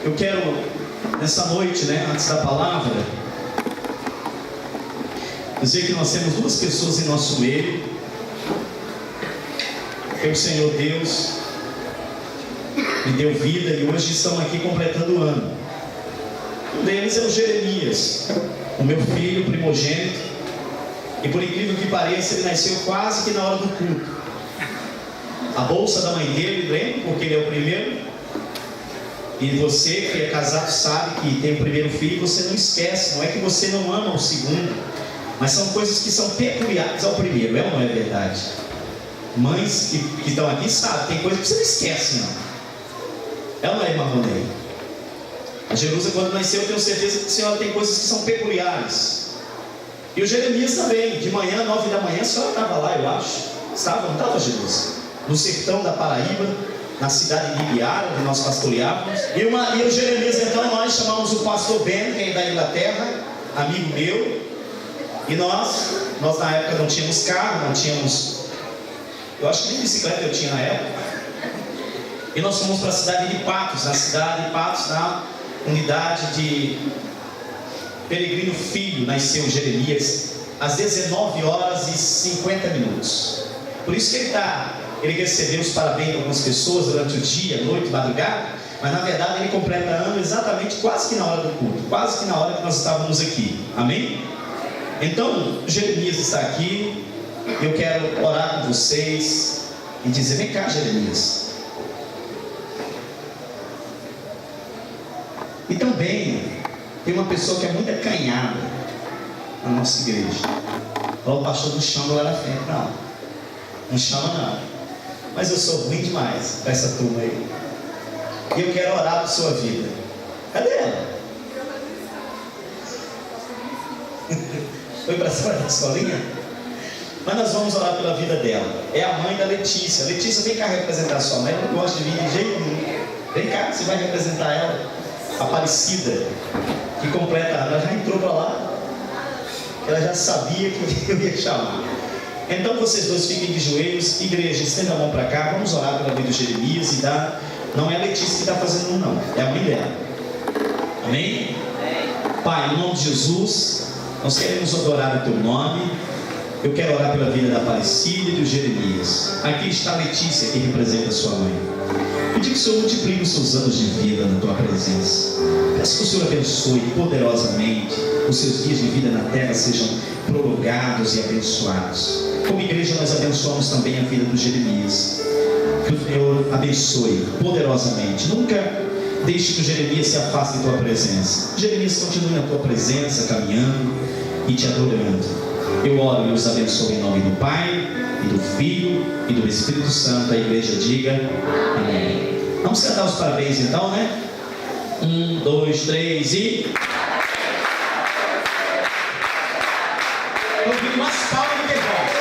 Eu quero, nessa noite, antes da palavra, dizer que nós temos duas pessoas em nosso meio, que o Senhor Deus me deu vida e hoje estão aqui completando o ano. Um deles é o Jeremias, o meu filho primogênito, e por incrível que pareça, ele nasceu quase que na hora do culto. A bolsa da mãe dele, lembra? Porque ele é o primeiro. E você que é casado sabe que tem o primeiro filho, você não esquece. Não é que você não ama o segundo, mas são coisas que são peculiares ao primeiro, é ou não é verdade? Mães que estão aqui sabem, tem coisas que você não esquece, não. É ou não é, irmã Ronei? A Jerusa, quando nasceu, eu tenho certeza que a senhora tem coisas que são peculiares. E o Jeremias também, de manhã, 9 da manhã, a senhora estava lá, eu acho. Estava, não estava, Jerusa? No sertão da Paraíba, na cidade de Ibiara, onde nós pastoreávamos. E o Jeremias, então, nós chamamos o pastor Ben, que é da Inglaterra, amigo meu. E nós na época não tínhamos carro, não tínhamos, eu acho que nem bicicleta eu tinha na época. E nós fomos para a cidade de Patos, na unidade de Peregrino Filho, nasceu Jeremias, às 19h50. Por isso que ele recebeu os parabéns de algumas pessoas durante o dia, noite, madrugada, mas na verdade ele completa ano exatamente quase que na hora do culto, quase que na hora que nós estávamos aqui, amém? Então, Jeremias está aqui, eu quero orar com vocês e dizer: vem cá, Jeremias. E também tem uma pessoa que é muito acanhada na nossa igreja. O pastor não chama lá na frente, não chama não, mas eu sou ruim demais para essa turma aí, e eu quero orar por sua vida. Cadê ela? Foi para a escolinha? Mas nós vamos orar pela vida dela. É a mãe da Letícia. Letícia, vem cá representar a sua mãe. Eu não gosto de vir de jeito nenhum. Vem cá, você vai representar ela. Aparecida, que completa, ela já entrou para lá, ela já sabia que eu ia chamar. Então vocês dois fiquem de joelhos, igreja, estenda a mão para cá, vamos orar pela vida de Jeremias e não é a Letícia que está fazendo não, é a mãe dela. Amém? Pai, em nome de Jesus, nós queremos adorar o teu nome. Eu quero orar pela vida da Aparecida e do Jeremias. Aqui está a Letícia, que representa a sua mãe. Pedir que o Senhor multiplique os seus anos de vida na tua presença. Peço que o Senhor abençoe poderosamente. Os seus dias de vida na terra sejam prolongados e abençoados. Como igreja, nós abençoamos também a vida do Jeremias. Que o Senhor abençoe poderosamente. Nunca deixe que o Jeremias se afaste de tua presença. Jeremias, continue na tua presença, caminhando e te adorando. Eu oro e os abençoo em nome do Pai, e do Filho e do Espírito Santo. A igreja diga amém. Vamos cantar os parabéns então, né? 1, 2, 3 e... Eu vi umas palmas do que voz.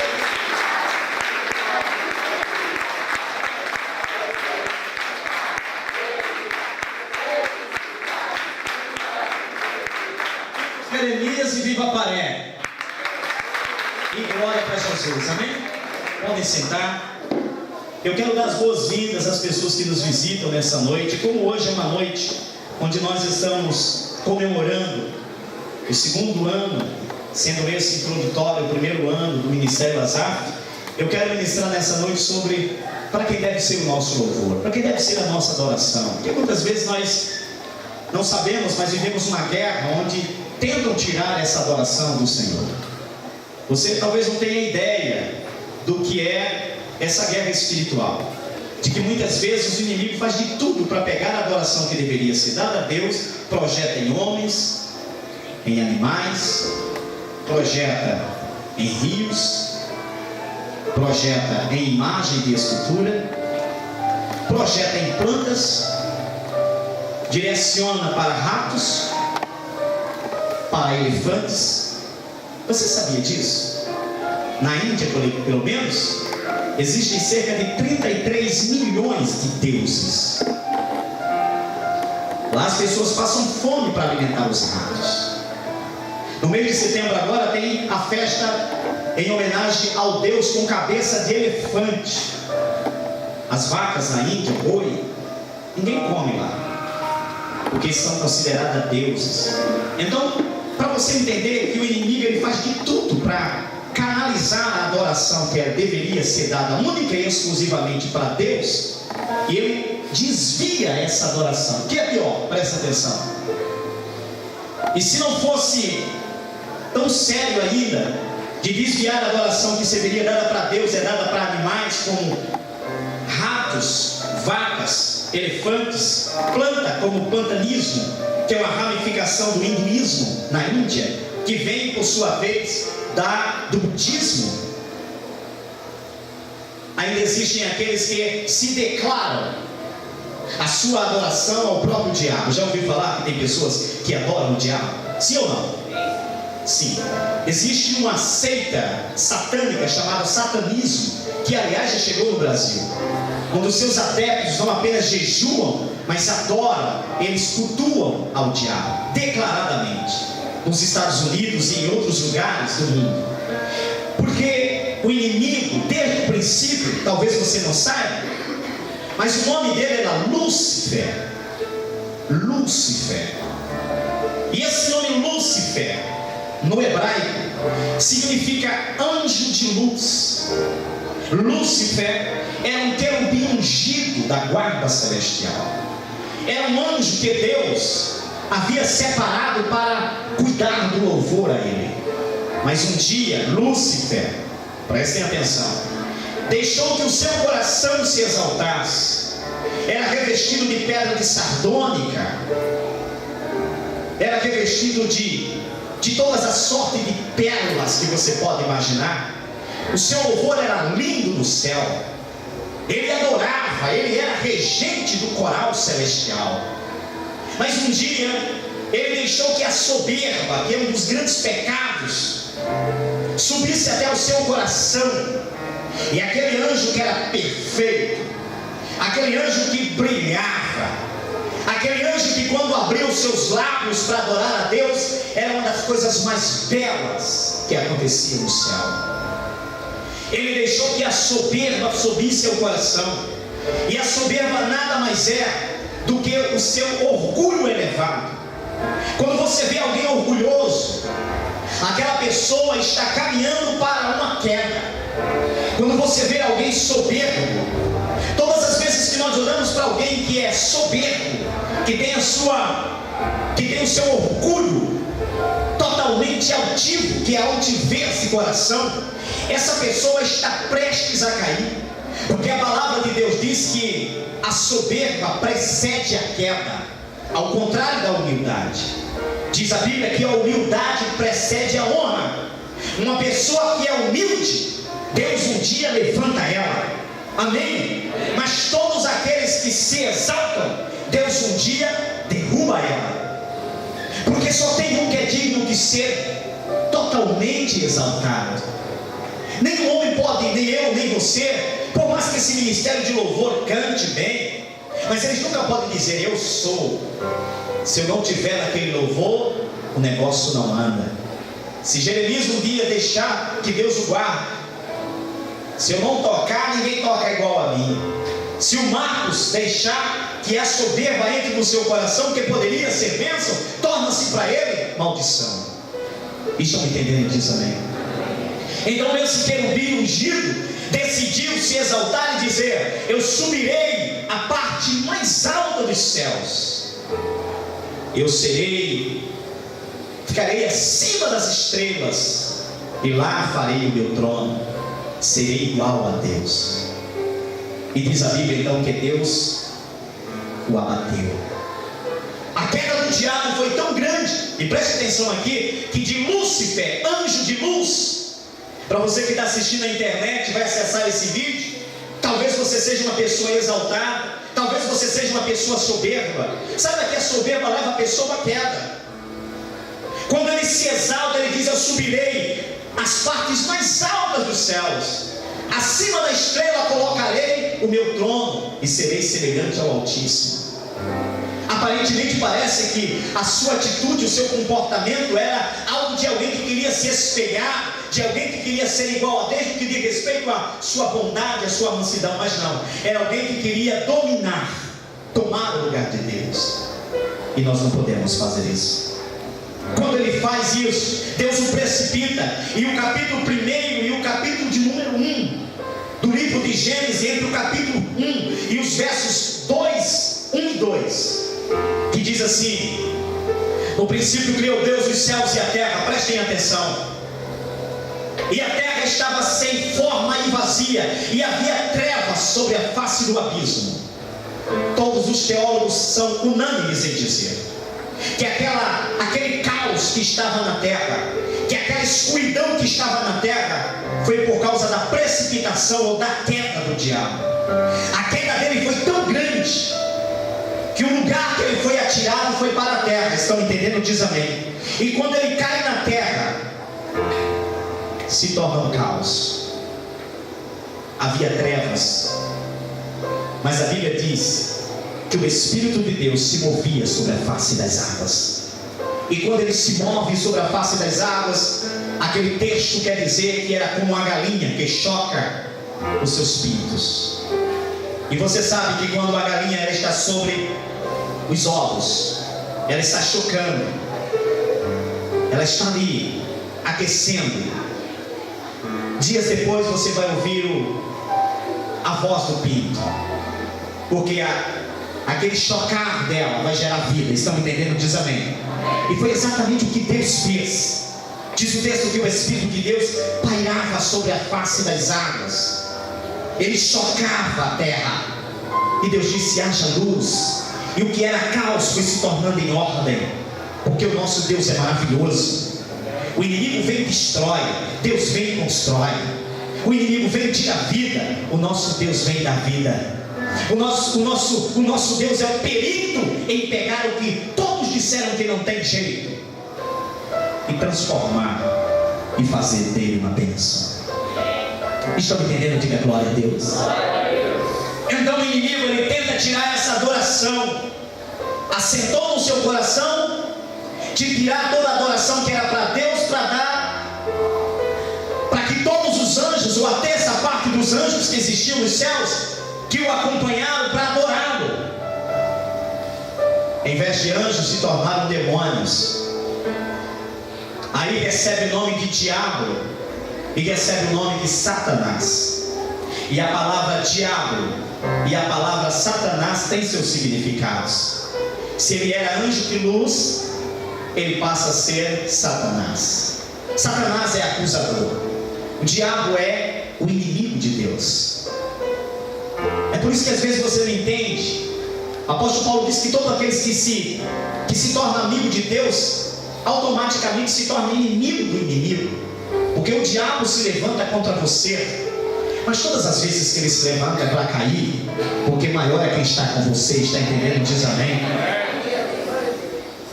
Jeremias e viva Paré. E glória para Jesus, amém? Podem sentar. Eu quero dar as boas-vindas às pessoas que nos visitam nessa noite. Como hoje é uma noite onde nós estamos comemorando o segundo ano, sendo esse introdutório, o primeiro ano do Ministério Azaf, eu quero ministrar nessa noite sobre para quem deve ser o nosso louvor, para quem deve ser a nossa adoração. Porque muitas vezes nós não sabemos, mas vivemos uma guerra onde tentam tirar essa adoração do Senhor. Você talvez não tenha ideia do que é essa guerra espiritual, de que muitas vezes o inimigo faz de tudo para pegar a adoração que deveria ser dada a Deus, projeta em homens, em animais, projeta em rios, projeta em imagem de escultura, projeta em plantas, direciona para ratos, para elefantes. Você sabia disso? Na Índia, pelo menos, existem cerca de 33 milhões de deuses. Lá as pessoas passam fome para alimentar os ratos. No mês de setembro agora tem a festa em homenagem ao Deus com cabeça de elefante. As vacas na Índia, boi, ninguém come lá. porque são consideradas deuses. Então, para você entender que o inimigo ele faz de tudo para canalizar a adoração que deveria ser dada única e exclusivamente para Deus, e ele desvia essa adoração. O que é pior? Presta atenção. E se não fosse tão sério ainda, de desviar a adoração que seria dada para Deus, é dada para animais como ratos, vacas, elefantes, planta como o pantanismo, que é uma ramificação do hinduísmo na Índia, que vem por sua vez do budismo. Ainda existem aqueles que se declaram a sua adoração ao próprio diabo. Já ouviu falar que tem pessoas que adoram o diabo? Sim ou não? Sim. Existe uma seita satânica chamada satanismo, que aliás já chegou no Brasil, onde os seus adeptos não apenas jejuam, mas adoram, eles cultuam ao diabo, declaradamente, nos Estados Unidos e em outros lugares do mundo. Porque o inimigo, desde o princípio, talvez você não saiba, mas o nome dele era Lúcifer. Lúcifer. E esse nome Lúcifer, no hebraico, significa anjo de luz. Lúcifer era um querubim ungido da guarda celestial. Era um anjo que Deus havia separado para cuidar do louvor a ele. Mas um dia, Lúcifer, prestem atenção, deixou que o seu coração se exaltasse. Era revestido de pedra de sardônica, era revestido de todas as sortes de pérolas que você pode imaginar. O seu louvor era lindo no céu. Ele adorava, ele era regente do coral celestial. Mas um dia ele deixou que a soberba, que é um dos grandes pecados, subisse até o seu coração. E aquele anjo que era perfeito, aquele anjo que brilhava, aquele anjo que quando abriu os seus lábios para adorar a Deus, era uma das coisas mais belas que acontecia no céu. Ele deixou que a soberba subisse ao coração. E a soberba nada mais é do que o seu orgulho elevado. Quando você vê alguém orgulhoso, aquela pessoa está caminhando para uma queda. Quando você vê alguém soberbo, todas as vezes que nós olhamos para alguém que é soberbo, que tem o seu orgulho totalmente altivo, que é altivez de coração, essa pessoa está prestes a cair, porque a palavra de Deus diz que a soberba precede a queda, ao contrário da humildade. Diz a Bíblia que a humildade precede a honra. Uma pessoa que é humilde, Deus um dia levanta ela, amém? Mas todos aqueles que se exaltam, Deus um dia derruba ela, porque só tem um que é digno de ser totalmente exaltado. Nem o homem pode, nem eu, nem você, por mais que esse ministério de louvor cante bem, mas eles nunca podem dizer eu sou. Se eu não tiver naquele louvor, o negócio não anda. Se Jeremias um dia deixar que Deus o guarde, se eu não tocar, ninguém toca igual a mim. Se o Marcos deixar que a soberba entre no seu coração, que poderia ser bênção, torna-se para ele maldição. Estão entendendo disso, amém? Então esse querubim ungido decidiu se exaltar e dizer: eu subirei à parte mais alta dos céus, eu ficarei acima das estrelas, e lá farei o meu trono, serei igual a Deus. E diz a Bíblia então que Deus o abateu. A queda do diabo foi tão grande, e preste atenção aqui, que de Lúcifer, anjo de luz, para você que está assistindo na internet, vai acessar esse vídeo, talvez você seja uma pessoa exaltada, talvez você seja uma pessoa soberba. Sabe que a soberba leva a pessoa à queda. Quando ele se exalta, ele diz: eu subirei às partes mais altas dos céus, acima da estrela colocarei o meu trono, e serei semelhante ao Altíssimo. Aparentemente parece que a sua atitude, o seu comportamento era algo de alguém que queria se espelhar, de alguém que queria ser igual a Deus, que diz respeito à sua bondade, à sua mansidão. Mas não, era alguém que queria dominar, tomar o lugar de Deus. E nós não podemos fazer isso. Quando ele faz isso, Deus o precipita. E o capítulo 1 e o capítulo de número 1 do livro de Gênesis, entre o capítulo 1 e os versos 1 e 2, que diz assim: no princípio criou Deus os céus e a terra. Prestem atenção. E a terra estava sem forma e vazia, e havia trevas sobre a face do abismo. Todos os teólogos são unânimes em dizer que aquele caos que estava na terra, que aquela escuridão que estava na terra, foi por causa da precipitação ou da queda do diabo. A queda dele foi tão grande que o lugar que ele foi atirado foi para a terra. Estão entendendo? Diz amém. E quando ele cai na terra, se torna um caos. Havia trevas, mas a Bíblia diz que o Espírito de Deus se movia sobre a face das águas. E quando ele se move sobre a face das águas, aquele texto quer dizer que era como uma galinha que choca os seus pintos. E você sabe que quando a galinha ela está sobre os ovos, ela está chocando, ela está ali aquecendo. Dias depois você vai ouvir a voz do pinto, porque aquele chocar dela vai gerar vida. Estão entendendo? Diz amém. E foi exatamente o que Deus fez. Diz o texto que o Espírito de Deus pairava sobre a face das águas. Ele chocava a terra. E Deus disse: haja luz. E o que era caos foi se tornando em ordem, porque o nosso Deus é maravilhoso. O inimigo vem e destrói, Deus vem e constrói. O inimigo vem e tira a vida, o nosso Deus vem dar vida. O nosso Deus é o perito em pegar o que todos disseram que não tem jeito e transformar e fazer dele uma bênção. Estão entendendo? Diga glória a Deus. Então o inimigo ele tenta tirar essa adoração, assentou no seu coração de tirar toda a adoração que era para Deus, para dar, para que todos os anjos, ou até essa parte dos anjos que existiam nos céus, que o acompanharam para adorá-lo, em vez de anjos se tornaram demônios. Aí recebe o nome de diabo e recebe o nome de Satanás. E a palavra diabo e a palavra Satanás têm seus significados. Se ele era anjo de luz, ele passa a ser Satanás. Satanás é acusador. O diabo é o inimigo de Deus. É por isso que às vezes você não entende. O apóstolo Paulo diz que todos aqueles que se tornam amigo de Deus, automaticamente se torna inimigo do inimigo. Porque o diabo se levanta contra você, mas todas as vezes que ele se levanta é para cair, porque maior é quem está com você. Está entendendo? Diz amém.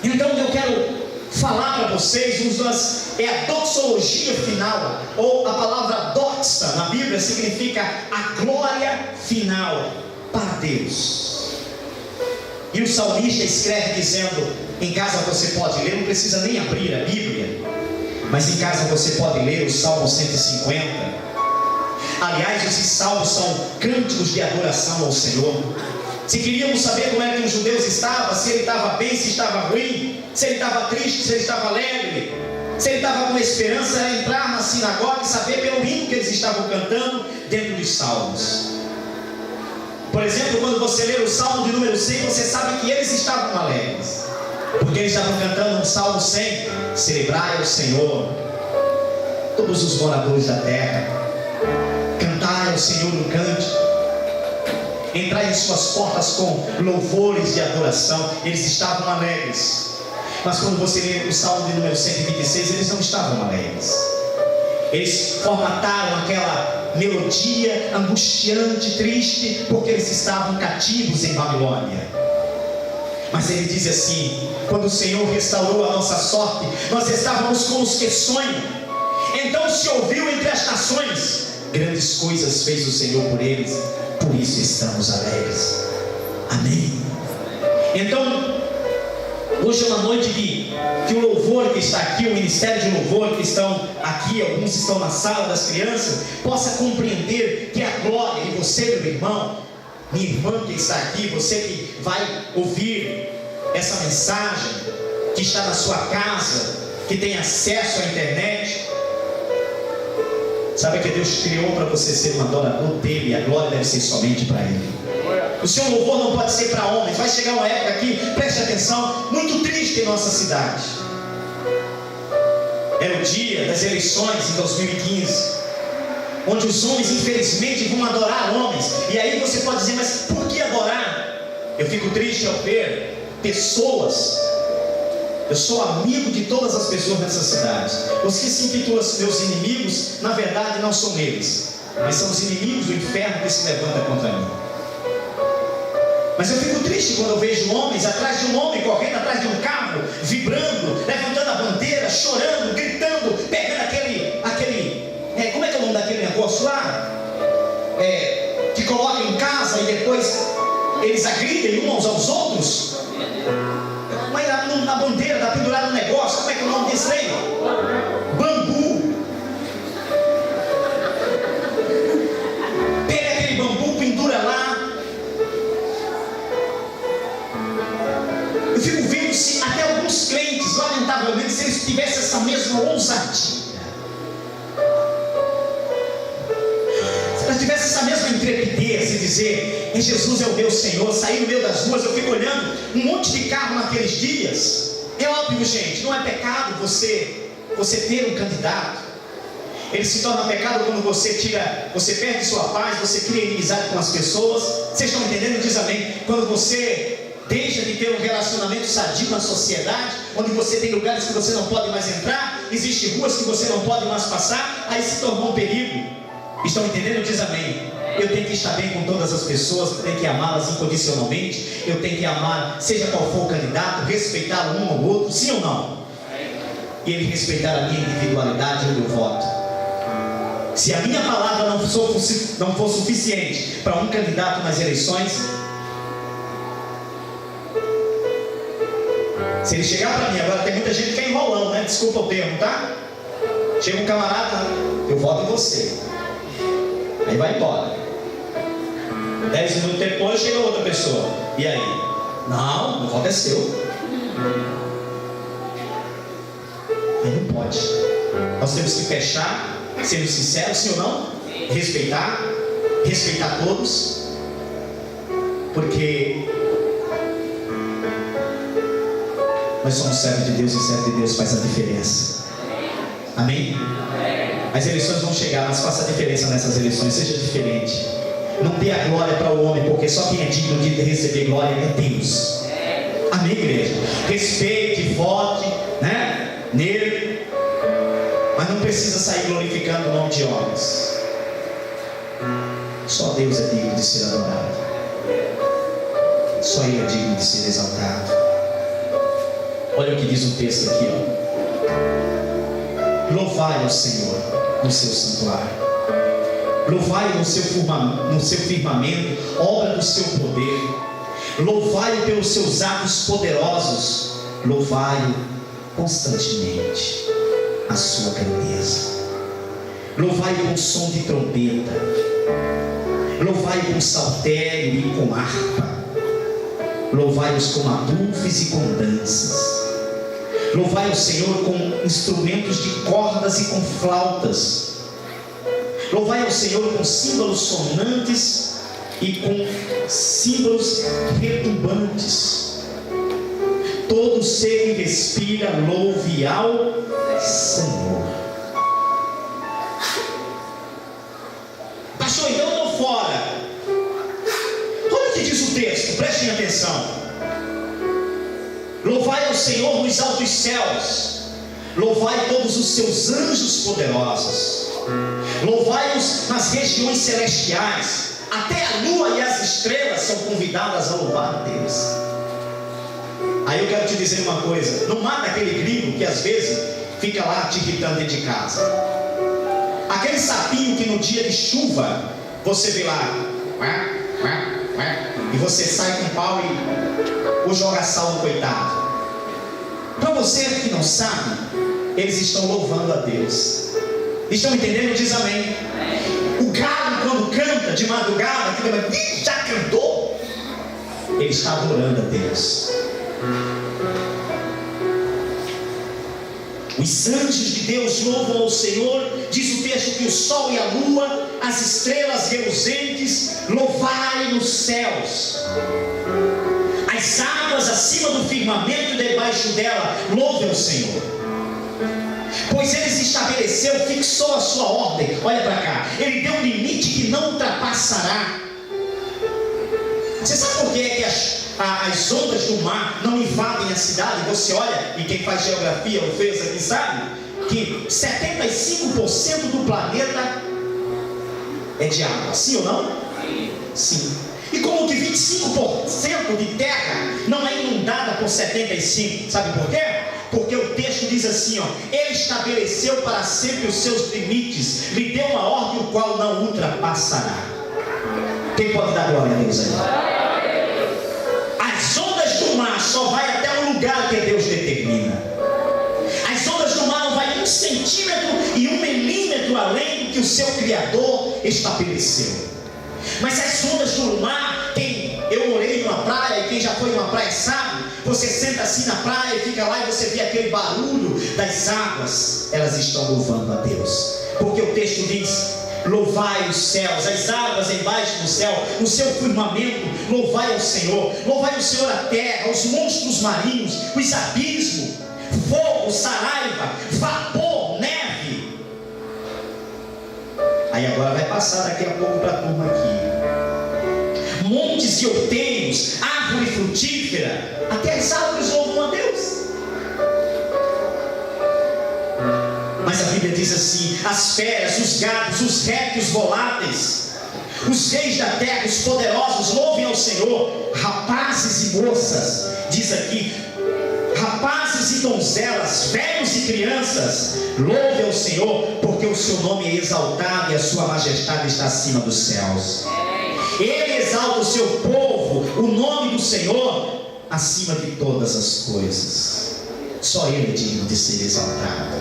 Então eu quero falar para vocês é a doxologia final, ou a palavra doxa na Bíblia significa a glória final para Deus. E o salmista escreve dizendo, em casa você pode ler, não precisa nem abrir a Bíblia, mas em casa você pode ler o Salmo 150. Aliás, esses salmos são cânticos de adoração ao Senhor. Se queríamos saber como é que os judeus estavam, se ele estava bem, se estava ruim, se ele estava triste, se ele estava alegre, se ele estava com esperança, era entrar na sinagoga e saber pelo hino que eles estavam cantando dentro dos salmos. Por exemplo, quando você lê o Salmo de número 100, você sabe que eles estavam alegres, porque eles estavam cantando um Salmo 100: celebrai ao Senhor, todos os moradores da terra, cantai ao Senhor um cântico, entrai em suas portas com louvores de adoração. Eles estavam alegres. Mas quando você lê o Salmo de número 126, eles não estavam alegres. Eles formataram aquela melodia angustiante, triste, porque eles estavam cativos em Babilônia. Mas ele diz assim: quando o Senhor restaurou a nossa sorte, nós estávamos como os que sonham. Então se ouviu entre as nações, grandes coisas fez o Senhor por eles, por isso estamos alegres. Amém. Então hoje é uma noite que o louvor que está aqui, o ministério de louvor que estão aqui, alguns estão na sala das crianças, possa compreender que a glória, e você, meu irmão, minha irmã que está aqui, você que vai ouvir essa mensagem, que está na sua casa, que tem acesso à internet, sabe que Deus criou para você ser um adorador dele, e a glória deve ser somente para ele. O seu louvor não pode ser para homens. Vai chegar uma época aqui, preste atenção, muito triste em nossa cidade. Era o dia das eleições em 2015, onde os homens infelizmente vão adorar homens. E aí você pode dizer, mas por que adorar? Eu fico triste ao ver pessoas. Eu sou amigo de todas as pessoas nessa cidade. Os que se intitulam meus inimigos, na verdade não são eles, mas são os inimigos do inferno que se levantam contra mim. Mas eu fico triste quando eu vejo homens atrás de um homem, correndo atrás de um carro, vibrando, levantando a bandeira, chorando, gritando, pegando aquele como é que é o nome daquele negócio lá? Que coloca em casa e depois eles agridem uns aos outros. Mas na bandeira, está pendurado um negócio, como é que é o nome desse aí? Bambu. Pega aquele bambu, pendura lá. Eu fico vendo se até alguns crentes, lamentavelmente, se eles tivessem essa mesma ousadia, se eles tivessem essa mesma intrepidez de dizer, Jesus é o meu Senhor, sair no meio das ruas. Eu fico olhando um monte de carro naqueles dias. É óbvio, gente, não é pecado você ter um candidato. Ele se torna pecado quando você perde sua paz, você cria inimizade com as pessoas. Vocês estão entendendo? Diz amém. Quando você deixa de ter um relacionamento sadio na sociedade, onde você tem lugares que você não pode mais entrar, existem ruas que você não pode mais passar, aí se tornou um perigo. Estão entendendo? Diz amém. Eu tenho que estar bem com todas as pessoas, eu tenho que amá-las incondicionalmente, eu tenho que amar, seja qual for o candidato, respeitar um ao outro, sim ou não? E ele respeitar a minha individualidade e o meu voto. Se a minha palavra não for suficiente para um candidato nas eleições, se ele chegar para mim, agora tem muita gente que é enrolão, né? Desculpa o termo, tá? Chega um camarada, eu voto em você. Aí vai embora. 10 minutos depois chega outra pessoa. E aí? Não, o voto é seu. Aí não pode. Nós temos que fechar, sendo sinceros, sim ou não? Respeitar todos. Porque nós somos servos de Deus, e servo de Deus faz a diferença. Amém? As eleições vão chegar, mas faça a diferença nessas eleições, seja diferente. Não dê a glória para o homem, porque só quem é digno de receber glória é Deus. Amém, igreja? Respeite, vote, né, nele, mas não precisa sair glorificando o nome de homens. Só Deus é digno de ser adorado. Só Ele é digno de ser exaltado. Olha o que diz o texto aqui, ó. Louvai ao Senhor no seu santuário. Louvai no seu firmamento, obra do seu poder. Louvai-o pelos seus atos poderosos. Louvai-o constantemente, a sua grandeza. Louvai-o com som de trombeta. Louvai-o com saltério e com harpa. Louvai-os com adufes e com danças. Louvai o Senhor com instrumentos de cordas e com flautas. Louvai ao Senhor com símbolos sonantes e com símbolos retumbantes. Todo ser que respira, louve ao Senhor. Pastor, então eu estou fora. Olha o que diz o texto, prestem atenção. Louvai ao Senhor nos altos céus. Louvai todos os seus anjos poderosos. Louvai-os nas regiões celestiais. Até a lua e as estrelas são convidadas a louvar a Deus. Aí eu quero te dizer uma coisa. Não mata aquele grilo que às vezes fica lá te irritando dentro de casa. Aquele sapinho que no dia de chuva você vê lá e você sai com o pau e o joga sal no coitado. Para você que não sabe, eles estão louvando a Deus. Estão entendendo? Diz amém. O galo, quando canta de madrugada, já cantou. Ele está adorando a Deus. Os anjos de Deus louvam ao Senhor, diz o texto que o sol e a lua, as estrelas reluzentes, louvai nos céus. As águas acima do firmamento e debaixo dela, louvem ao Senhor. Pois Ele se estabeleceu, fixou a sua ordem. Olha para cá, Ele deu um limite que não ultrapassará. Você sabe por que é que as ondas do mar não invadem a cidade? Você olha, e quem faz geografia ou fez aqui sabe, que 75% do planeta é de água, sim ou não? Sim. E como que 25% de terra não é inundada por 75%, sabe por quê? Porque o texto diz assim, ó, Ele estabeleceu para sempre os seus limites, lhe deu uma ordem o qual não ultrapassará. Quem pode dar glória a Deus aí? As ondas do mar só vai até o lugar que Deus determina. As ondas do mar não vai 1 centímetro e 1 milímetro além do que o seu Criador estabeleceu. Mas as ondas do mar, eu morei numa praia, e quem já foi numa praia sabe, você senta assim na praia e fica lá e você vê aquele barulho das águas, elas estão louvando a Deus, porque o texto diz: louvai os céus, as águas embaixo do céu, no seu firmamento, louvai ao Senhor, louvai o Senhor a terra, os monstros marinhos, os abismos, fogo, saraiva, vapor, neve. Aí agora vai passar daqui a pouco para a turma aqui. Montes e outeiros, árvore frutífera, até as árvores louvam a Deus. Mas a Bíblia diz assim: as feras, os gatos, os répteis voláteis, os reis da terra, os poderosos, louvem ao Senhor. Rapazes e moças, diz aqui, rapazes e donzelas, velhos e crianças, louvem ao Senhor, porque o seu nome é exaltado e a sua majestade está acima dos céus. Ele exalta o seu povo, o nome do Senhor acima de todas as coisas. Só Ele é digno de ser exaltado.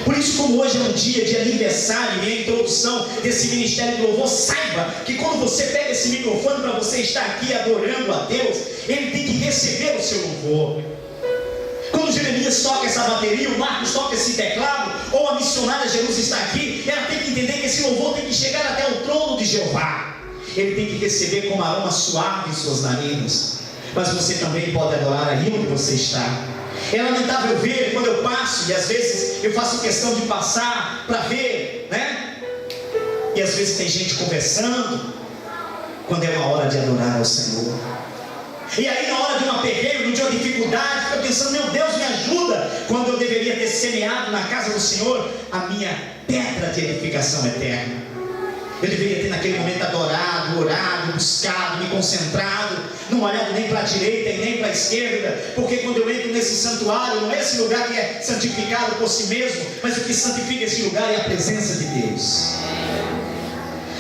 Por isso, como hoje é um dia de aniversário e a introdução desse ministério de louvor, saiba que quando você pega esse microfone para você estar aqui adorando a Deus, Ele tem que receber o seu louvor. Quando Jeremias toca essa bateria, o Marcos toca esse teclado, ou a missionária Jerusa está aqui, ela tem que entender que esse louvor tem que chegar até o trono de Jeová. Ele tem que receber como aroma suave em suas narinas. Mas você também pode adorar aí onde você está. É lamentável ver quando eu passo, e às vezes eu faço questão de passar para ver, né? E às vezes tem gente conversando, quando é uma hora de adorar ao Senhor. E aí na hora de um aperreio, de uma dificuldade, fica pensando: meu Deus, me ajuda, quando eu deveria ter semeado na casa do Senhor a minha pedra de edificação eterna. Eu deveria ter naquele momento adorado, orado, buscado, me concentrado, não olhado nem para a direita e nem para a esquerda, porque quando eu entro nesse santuário, não é esse lugar que é santificado por si mesmo, mas o que santifica esse lugar é a presença de Deus.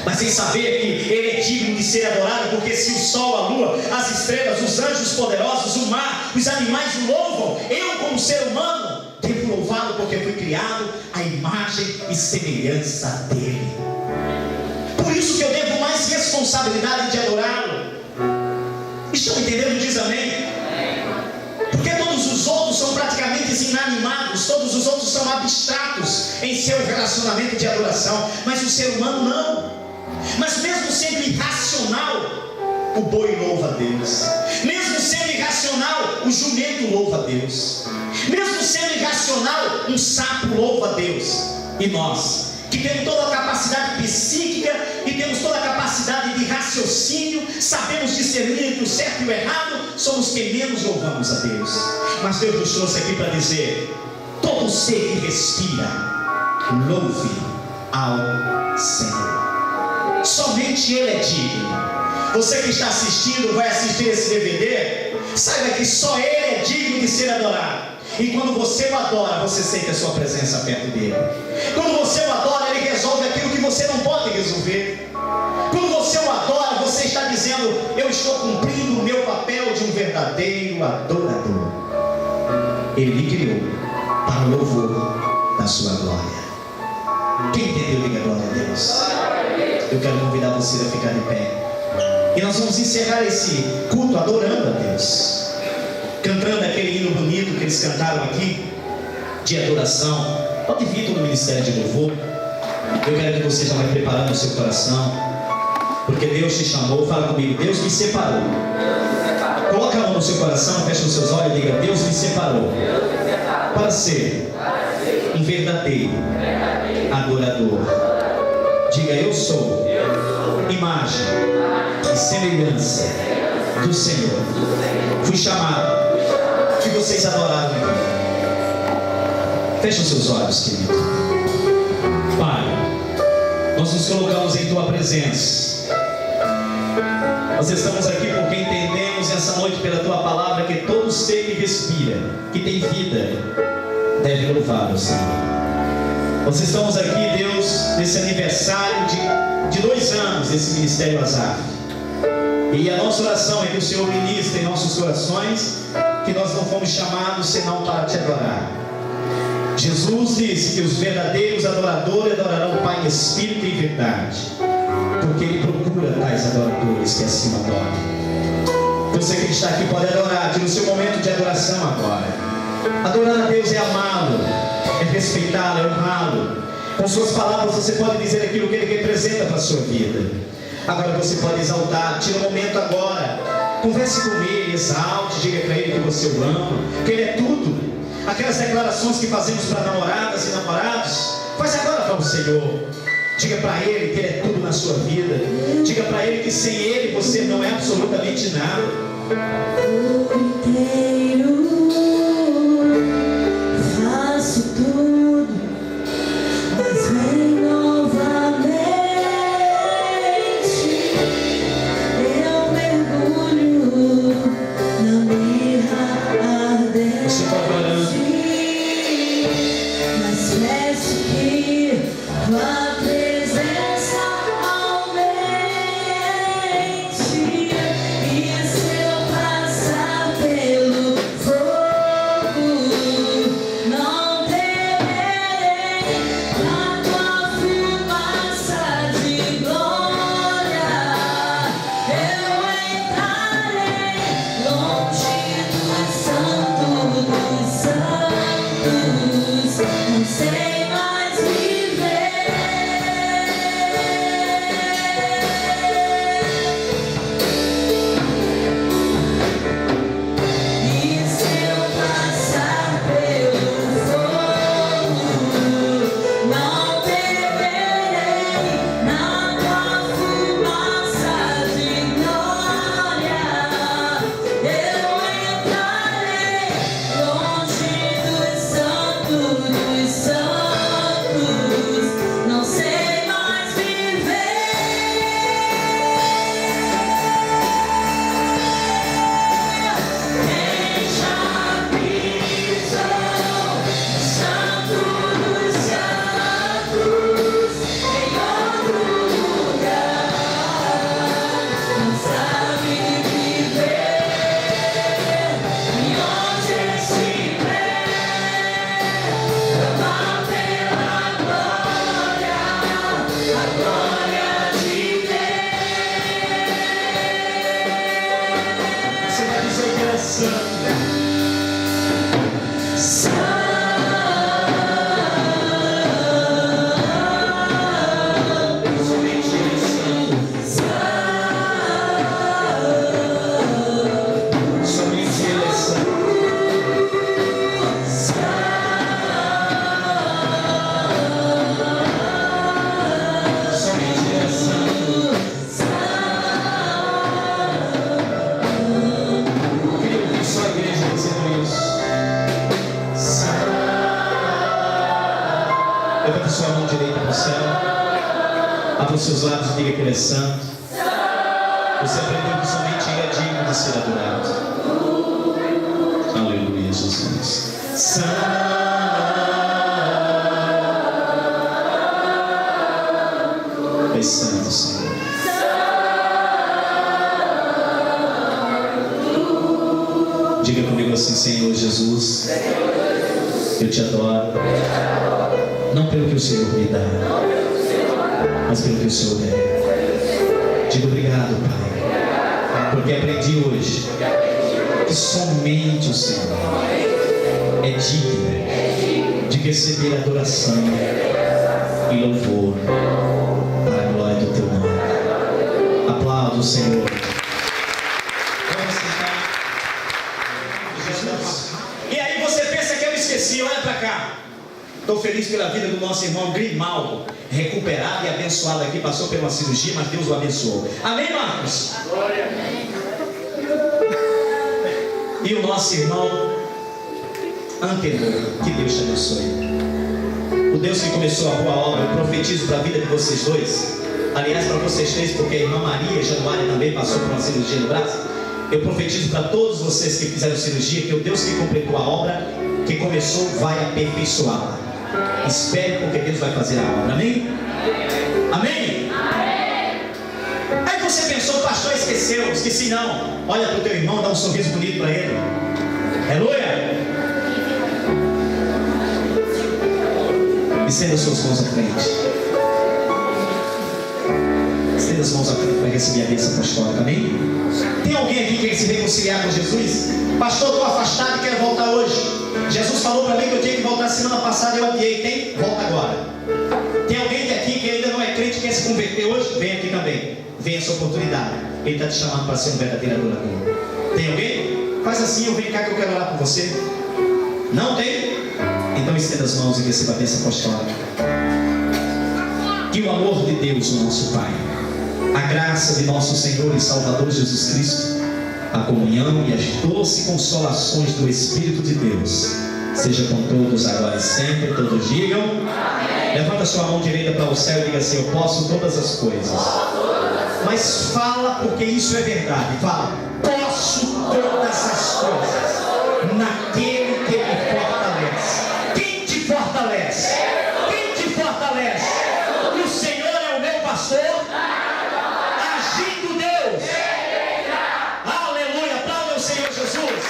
Mas sem saber que Ele é digno de ser adorado, porque se o sol, a lua, as estrelas, os anjos poderosos, o mar, os animais o louvam, eu como ser humano devo louvá-lo, porque fui criado à imagem e semelhança dEle. Por isso que eu devo mais responsabilidade de adorá-lo. Estão entendendo? Diz amém? Porque todos os outros são praticamente inanimados, todos os outros são abstratos em seu relacionamento de adoração, mas o ser humano não. Mas mesmo sendo irracional, o boi louva a Deus. Mesmo sendo irracional, o jumento louva a Deus. Mesmo sendo irracional, um sapo louva a Deus. E nós, que temos toda a capacidade psíquica e temos toda a capacidade de raciocínio, sabemos discernir entre o certo e o errado, somos quem menos louvamos a Deus. Mas Deus nos trouxe aqui para dizer: todo ser que respira, louve ao Senhor. Somente Ele é digno. Você que está assistindo, vai assistir esse DVD, saiba que só Ele é digno de ser adorado. E quando você o adora, você sente a sua presença perto dele. Quando você o adora, Ele resolve aquilo que você não pode resolver. Quando você o adora, você está dizendo: eu estou cumprindo o meu papel de um verdadeiro adorador. Ele me criou para o louvor da sua glória. Quem entendeu, diga glória a Deus. Eu quero convidar você a ficar de pé. E nós vamos encerrar esse culto adorando a Deus, cantando eles cantaram aqui, de adoração, pode vir todo o ministério de louvor. Eu quero que você já vai preparando o seu coração, porque Deus te chamou. Fala comigo: Deus me separou. Coloca a mão no seu coração, fecha os seus olhos e diga: Deus me separou para ser um verdadeiro adorador. Diga: eu sou imagem e semelhança do Senhor. Fui chamado. Que vocês adoraram aqui. Fecha os seus olhos, querido. Pai, nós nos colocamos em Tua presença. Nós estamos aqui porque entendemos essa noite pela Tua palavra que todo ser que respira, que tem vida, deve louvar o Senhor. Nós estamos aqui, Deus, nesse aniversário de 2 anos desse Ministério Azaf. E a nossa oração é que o Senhor ministre em nossos corações que nós não fomos chamados senão para Te adorar. Jesus disse que os verdadeiros adoradores adorarão o Pai em espírito e em verdade, porque Ele procura tais adoradores que assim adoram. Você que está aqui pode adorar, tira o seu momento de adoração agora. Adorar a Deus é amá-lo, é respeitá-lo, é honrá-lo. Com suas palavras você pode dizer aquilo que Ele representa para a sua vida. Agora você pode exaltar, tira um momento agora, converse com Ele, exalte, diga para Ele que você o ama, que Ele é tudo. Aquelas declarações que fazemos para namoradas e namorados, faz agora para o Senhor. Diga para Ele que Ele é tudo na sua vida. Diga para Ele que sem Ele você não é absolutamente nada. Faço tudo, mas vem novamente. Eu mergulho na mirra ardente. Você está orando. Mas peço que Tua presença aumente. E se eu passar pelo fogo, não temerei. A Tua fumaça de glória eu entrarei longe do santo dos santos. Não sei mais viver. E se eu passar pelo fogo, não temerei. Na Tua fumaça de glória eu entrarei longe dos santos. Não sei mais viver. Quem já pisou no santo dos santos, em outro lugar, não sabe viver. E onde estiver, clamar pela glória, a glória de Deus. Você vai dizer que Ele é santo. Somente Ele é santo. Somente Ele é santo. Somente Ele é santo. Eu queria ouvir só a igreja dizendo isso. Santo. Levanta sua mão direita para o céu. Abra os seus lábios e diga que Ele é santo. Você aprendeu que somente Ele é digno de ser adorado. Aleluia, Jesus. Santo. É santo, Senhor. Diga comigo assim: Senhor Jesus, eu te adoro, não pelo que o Senhor me dá, mas pelo que o Senhor é. Diga obrigado, Pai, porque aprendi hoje que somente o Senhor digno de receber adoração e louvor para a glória do teu nome. Aplauda o Senhor. Vamos sentar. Jesus. E aí você pensa que eu esqueci, olha para cá. Estou feliz pela vida do nosso irmão Grimaldo, recuperado e abençoado aqui, passou por uma cirurgia, mas Deus o abençoou. Amém, Marcos? E o nosso irmão Antenor, que Deus te abençoe. O Deus que começou a boa obra, eu profetizo para a vida de vocês dois. Aliás, para vocês três, porque a irmã Maria e Januária também passou por uma cirurgia no braço. Eu profetizo para todos vocês que fizeram cirurgia, que o Deus que completou a obra, que começou, vai aperfeiçoá-la. Espere, porque Deus vai fazer a obra. Amém? Amém? Aí você pensou, o pastor esqueceu. Esqueci não. Olha para o teu irmão, dá um sorriso bonito para ele. Aleluia! Estenda as suas mãos à frente. Estenda as mãos à frente para receber a bênção apostólica. Amém? Tem alguém aqui que quer se reconciliar com Jesus? Pastor, estou afastado e quero voltar hoje. Jesus falou para mim que eu tinha que voltar semana passada e eu adiei. Tem? Volta agora. Tem alguém aqui que ainda não é crente e quer se converter hoje? Vem aqui também. Vem essa oportunidade. Ele está te chamando para ser um verdadeiro adorador. Tem alguém? Faz assim, eu venho cá que eu quero orar por você. Não tem? Então estenda as mãos e receba a bênção apostólica. Que o amor de Deus, o nosso Pai, a graça de nosso Senhor e Salvador Jesus Cristo, a comunhão e as doces consolações do Espírito de Deus, seja com todos agora e sempre. Todos digam amém. Levanta sua mão direita para o céu e diga assim: eu posso todas as coisas. Mas fala, porque isso é verdade. Fala: posso todas as coisas naquele que me fortalece. Quem te fortalece? Quem te fortalece? O Senhor é o meu pastor. Agindo Deus. Aleluia. Aplauda o Senhor Jesus.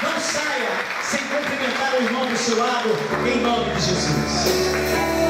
Não saia sem cumprimentar o irmão do seu lado, em nome de Jesus.